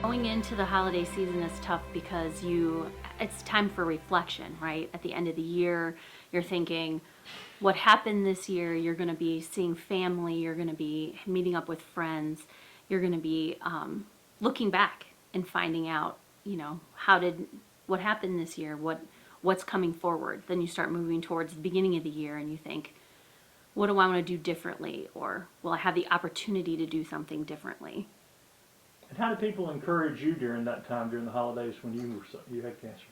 Going into the holiday season is tough because it's time for reflection, right? At the end of the year, you're thinking, what happened this year? You're going to be seeing family, you're going to be meeting up with friends, you're going to be looking back and finding out, what happened this year? What's coming forward? Then you start moving towards the beginning of the year and you think, what do I want to do differently? Or will I have the opportunity to do something differently? And how do people encourage you during that time, during the holidays when you had cancer?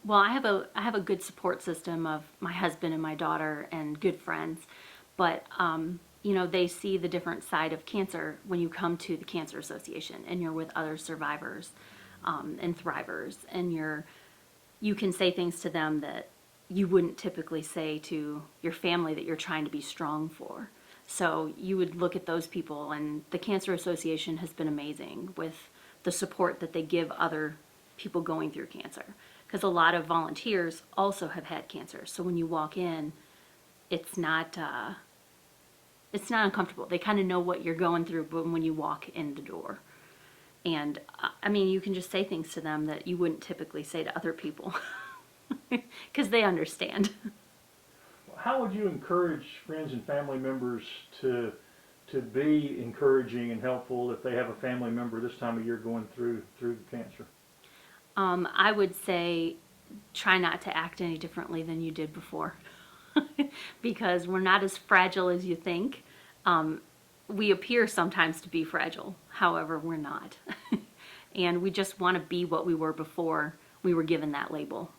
Well, I have a good support system of my husband and my daughter and good friends, but they see the different side of cancer when you come to the Cancer Association and you're with other survivors and thrivers, and you can say things to them that you wouldn't typically say to your family that you're trying to be strong for. So you would look at those people, and the Cancer Association has been amazing with the support that they give other people going through cancer. Because a lot of volunteers also have had cancer. So when you walk in, it's not uncomfortable. They kind of know what you're going through when you walk in the door. And you can just say things to them that you wouldn't typically say to other people because they understand. How would you encourage friends and family members to be encouraging and helpful if they have a family member this time of year going through cancer? I would say try not to act any differently than you did before because we're not as fragile as you think. We appear sometimes to be fragile, however, we're not. And we just want to be what we were before we were given that label.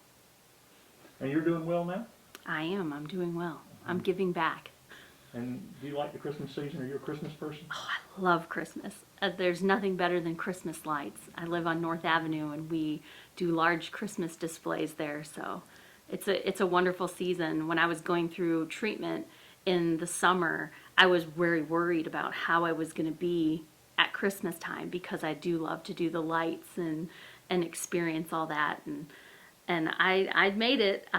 And you're doing well now? I am. I'm doing well. I'm giving back. And do you like the Christmas season? Are you a Christmas person? Oh, I love Christmas. There's nothing better than Christmas lights. I live on North Avenue and we do large Christmas displays there. So it's a wonderful season. When I was going through treatment in the summer, I was very worried about how I was going to be at Christmas time because I do love to do the lights and experience all that. And I made it.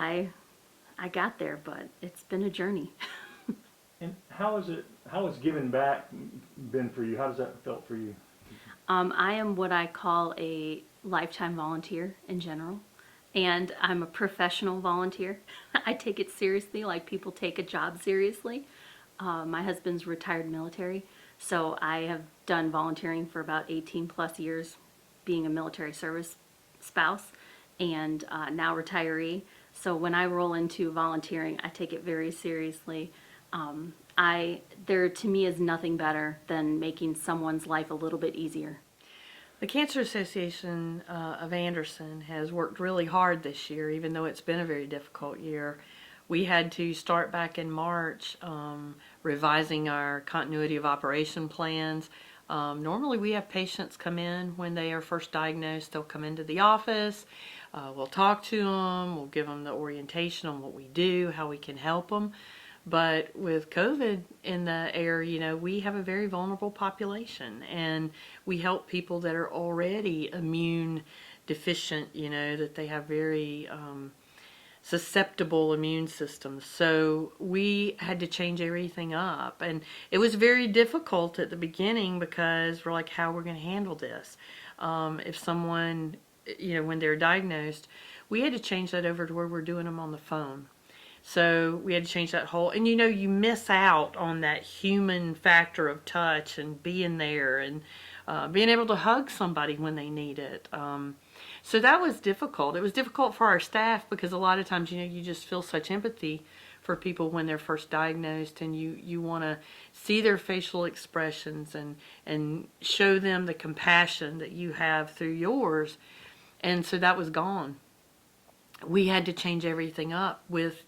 I got there, but it's been a journey. And how has giving back been for you? How does that felt for you? I am what I call a lifetime volunteer in general, and I'm a professional volunteer. I take it seriously, like people take a job seriously. My husband's retired military, so I have done volunteering for about 18 plus years, being a military service spouse, and now retiree. So when I roll into volunteering, I take it very seriously. There to me is nothing better than making someone's life a little bit easier. The Cancer Association of Anderson has worked really hard this year, even though it's been a very difficult year. We had to start back in March revising our continuity of operation plans. Normally we have patients come in when they are first diagnosed. They'll come into the office. We'll talk to them. We'll give them the orientation on what we do, how we can help them. But with COVID in the air, we have a very vulnerable population, and we help people that are already immune deficient, that they have very susceptible immune systems. So we had to change everything up, and it was very difficult at the beginning because we're like, how we're going to handle this. If someone, when they're diagnosed, we had to change that over to where we're doing them on the phone. So we had to change that whole, and you miss out on that human factor of touch and being there and being able to hug somebody when they need it. So that was difficult. It was difficult for our staff because a lot of times, you just feel such empathy for people when they're first diagnosed, and you want to see their facial expressions and show them the compassion that you have through yours. And so that was gone. We had to change everything up with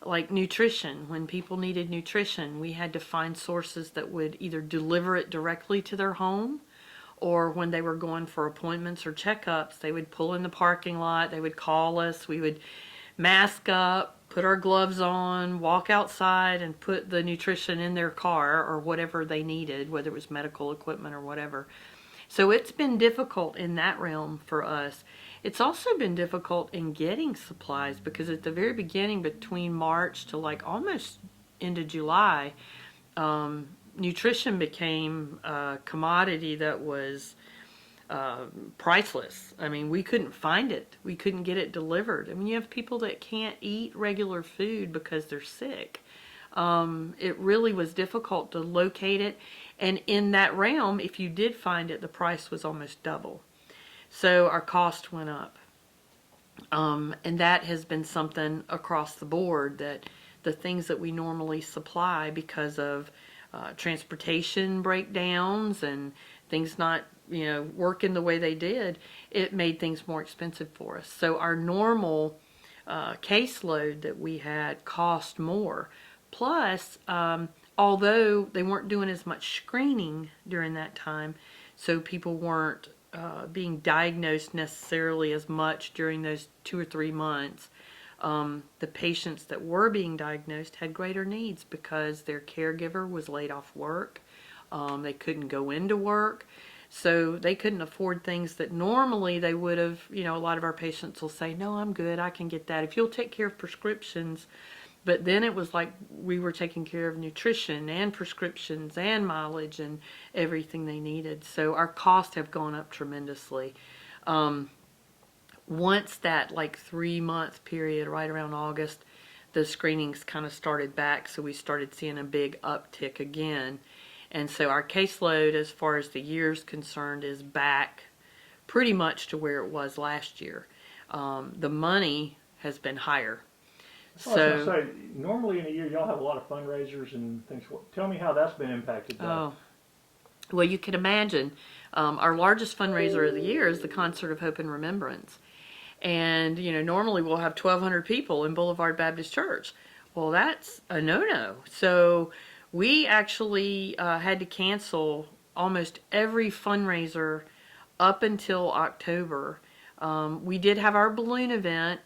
like nutrition. When people needed nutrition, we had to find sources that would either deliver it directly to their home, or when they were going for appointments or checkups, they would pull in the parking lot, they would call us, we would mask up, put our gloves on, walk outside and put the nutrition in their car or whatever they needed, whether it was medical equipment or whatever. So it's been difficult in that realm for us. It's also been difficult in getting supplies because at the very beginning, between March to like almost into July, nutrition became a commodity that was priceless. I mean, we couldn't find it. We couldn't get it delivered. I mean, you have people that can't eat regular food because they're sick. It really was difficult to locate it. And in that realm, if you did find it, the price was almost double. So our cost went up. And that has been something across the board, that the things that we normally supply, because of transportation breakdowns and things not, working the way they did, it made things more expensive for us. So our normal caseload that we had cost more. Plus, although they weren't doing as much screening during that time, so people weren't being diagnosed necessarily as much during those 2 or 3 months. The patients that were being diagnosed had greater needs because their caregiver was laid off work. They couldn't go into work. So they couldn't afford things that normally they would have. A lot of our patients will say, no, I'm good, I can get that. If you'll take care of prescriptions. But then it was like we were taking care of nutrition and prescriptions and mileage and everything they needed. So our costs have gone up tremendously. Once that 3-month period, right around August, the screenings kind of started back. So we started seeing a big uptick again. And so our caseload, as far as the year's concerned, is back pretty much to where it was last year. The money has been higher. I was going to say, normally in a year y'all have a lot of fundraisers and things. Tell me how that's been impacted by. Oh, well, you can imagine. Our largest fundraiser of the year is the Concert of Hope and Remembrance. And, normally we'll have 1,200 people in Boulevard Baptist Church. Well, that's a no-no. So we actually had to cancel almost every fundraiser up until October. We did have our balloon event,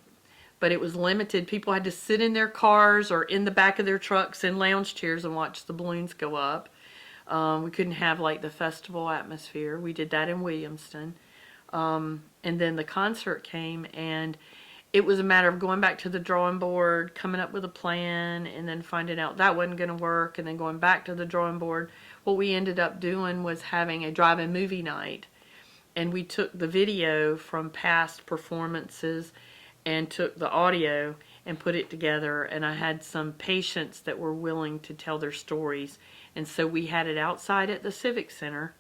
but it was limited. People had to sit in their cars or in the back of their trucks in lounge chairs and watch the balloons go up. We couldn't have the festival atmosphere. We did that in Williamston. And then the concert came, and it was a matter of going back to the drawing board, coming up with a plan, and then finding out that wasn't going to work, and then going back to the drawing board. What we ended up doing was having a drive-in movie night, and we took the video from past performances and took the audio and put it together, and I had some patients that were willing to tell their stories, and so we had it outside at the Civic Center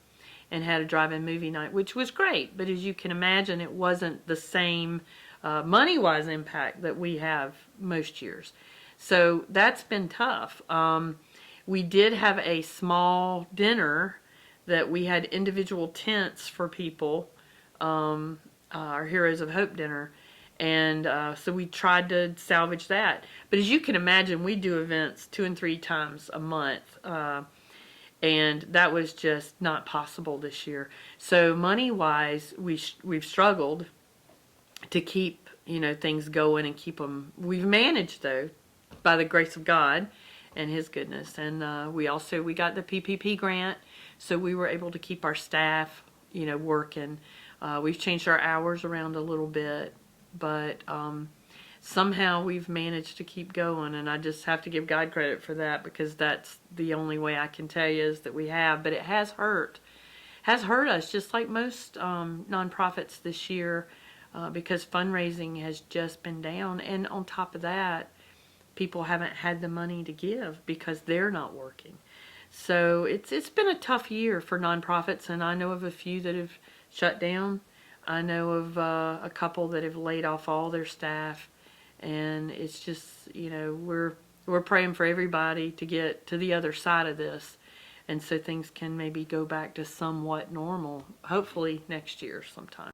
and had a drive-in movie night, which was great. But as you can imagine, it wasn't the same money-wise impact that we have most years. So that's been tough. We did have a small dinner that we had individual tents for people, our Heroes of Hope dinner. And so we tried to salvage that. But as you can imagine, we do events 2 and 3 times a month. And that was just not possible this year. So money-wise, we've struggled to keep things going and keep them. We've managed, though, by the grace of God and His goodness. And we got the PPP grant, so we were able to keep our staff working. We've changed our hours around a little bit, but somehow we've managed to keep going, and I just have to give God credit for that, because that's the only way I can tell you is that we have. But it has hurt us, just like most nonprofits this year, because fundraising has just been down, and on top of that, people haven't had the money to give because they're not working. So it's been a tough year for nonprofits, and I know of a few that have shut down. I know of a couple that have laid off all their staff, and it's just, we're praying for everybody to get to the other side of this, and so things can maybe go back to somewhat normal, hopefully next year sometime.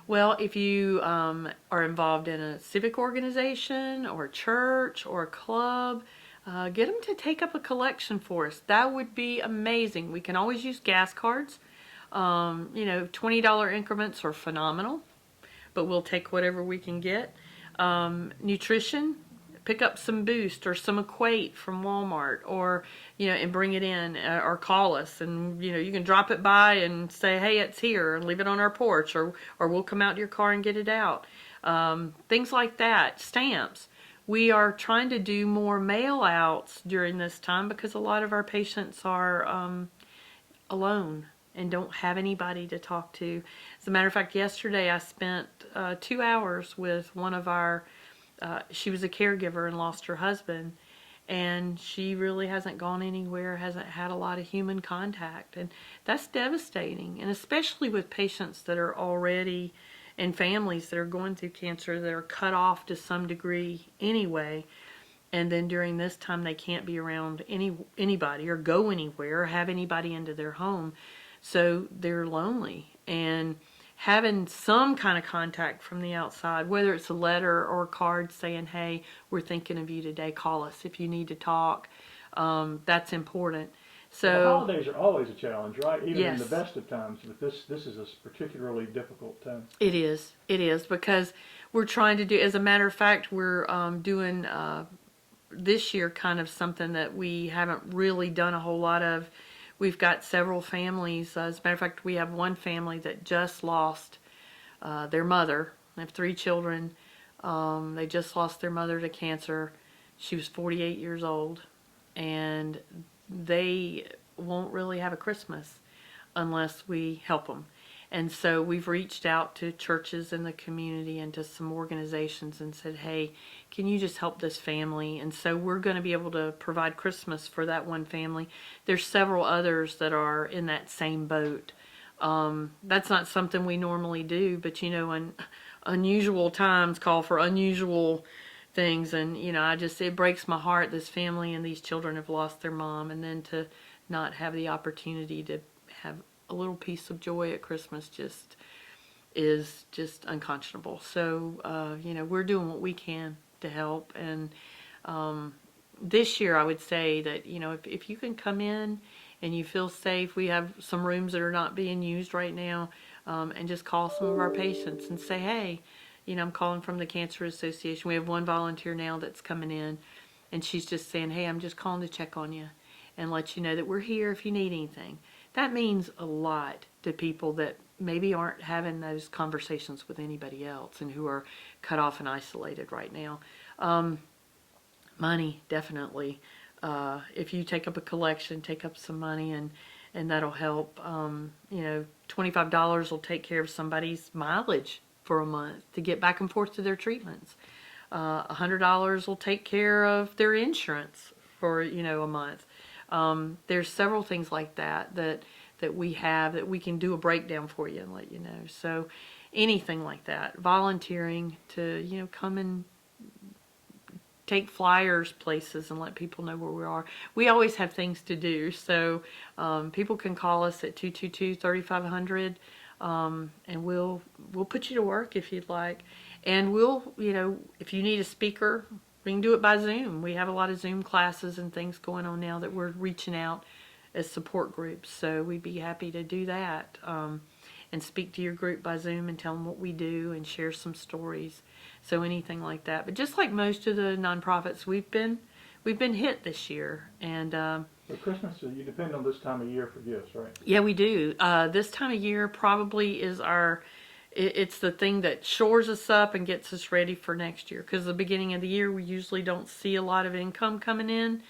Well, if you are involved in a civic organization or a church or a club, get them to take up a collection for us. That would be amazing. We can always use gas cards. $20 increments are phenomenal, but we'll take whatever we can get. Nutrition, pick up some Boost or some Equate from Walmart, or and bring it in, or call us, and you can drop it by and say, hey, it's here, and leave it on our porch, or we'll come out to your car and get it out. things like that, stamps. We are trying to do more mail outs during this time because a lot of our patients are alone and don't have anybody to talk to. As a matter of fact, yesterday I spent 2 hours with one of our, she was a caregiver and lost her husband, and she really hasn't gone anywhere, hasn't had a lot of human contact, and that's devastating. And especially with patients that are already, and families that are going through cancer that are cut off to some degree anyway, and then during this time they can't be around anybody or go anywhere or have anybody into their home, so they're lonely. And having some kind of contact from the outside, whether it's a letter or a card saying, hey, we're thinking of you today, call us if you need to talk, that's important. The So holidays are always a challenge, right? Even in the yes, best of times, but this is a particularly difficult time. it is because we're trying to do, as a matter of fact, we're doing this year kind of something that we haven't really done a whole lot of. We've got several families. As a matter of fact, we have one family that just lost their mother. They have 3 children. They just lost their mother to cancer. She was 48 years old, and they won't really have a Christmas unless we help them. And so we've reached out to churches in the community and to some organizations and said, hey, can you just help this family? And so we're going to be able to provide Christmas for that one family. There's several others that are in that same boat. That's not something we normally do, but unusual times call for unusual things. And, it breaks my heart. This family and these children have lost their mom, and then to not have the opportunity to have a little piece of joy at Christmas is just unconscionable. So, we're doing what we can to help. And this year I would say that, if you can come in and you feel safe, we have some rooms that are not being used right now, and just call some of our patients and say, hey, I'm calling from the Cancer Association. We have one volunteer now that's coming in, and she's just saying, hey, I'm just calling to check on you and let you know that we're here if you need anything. That means a lot to people that maybe aren't having those conversations with anybody else and who are cut off and isolated right now. Money, definitely. If you take up a collection, take up some money, and that'll help. $25 will take care of somebody's mileage for a month to get back and forth to their treatments. $100 will take care of their insurance for, a month. There's several things like that we have that we can do a breakdown for you and let you know. So anything like that, volunteering to, come and take flyers places and let people know where we are. We always have things to do. So people can call us at 222-3500, and we'll put you to work if you'd like. And we'll, if you need a speaker, we can do it by Zoom. We have a lot of Zoom classes and things going on now that we're reaching out as support groups. So we'd be happy to do that, and speak to your group by Zoom and tell them what we do and share some stories. So anything like that. But just like most of the nonprofits, we've been hit this year. And For Christmas, you depend on this time of year for gifts, right? yeah, we do. This time of year probably is it's the thing that shores us up and gets us ready for next year. Because the beginning of the year, we usually don't see a lot of income coming in.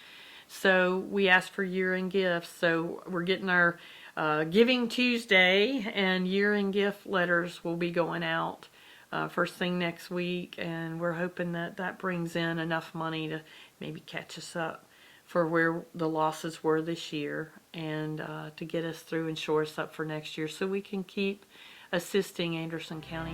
So we ask for year-end gifts. So we're getting our Giving Tuesday, and year-end gift letters will be going out first thing next week. And we're hoping that brings in enough money to maybe catch us up for where the losses were this year, and to get us through and shore us up for next year so we can keep assisting Anderson County